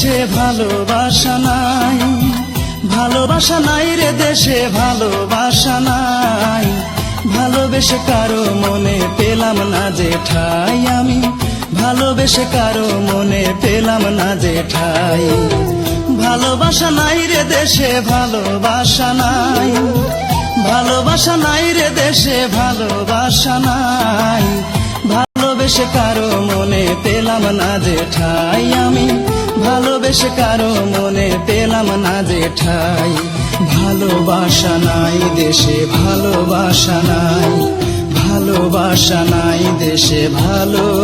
দেশে ভালোবাসা নাই, ভালোবাসা নাই রে দেশে ভালোবাসা নাই। ভালোবেসে কারো মনে পেলাম না যে ঠাই, আমি ভালোবেসে কারো মনে পেলাম না যে ঠাই। ভালোবাসা নাই রে দেশে ভালোবাসা নাই, ভালোবাসা নাই রে দেশে ভালোবাসা নাই। ভালোবেসে কারো মনে পেলাম না যে ঠাই, আমি ভালোবেসে কারো মনে পেলাম না যে ঠাই। ভালোবাসা নাই দেশে ভালোবাসা নাই, ভালোবাসা নাই দেশে ভালোবাসা।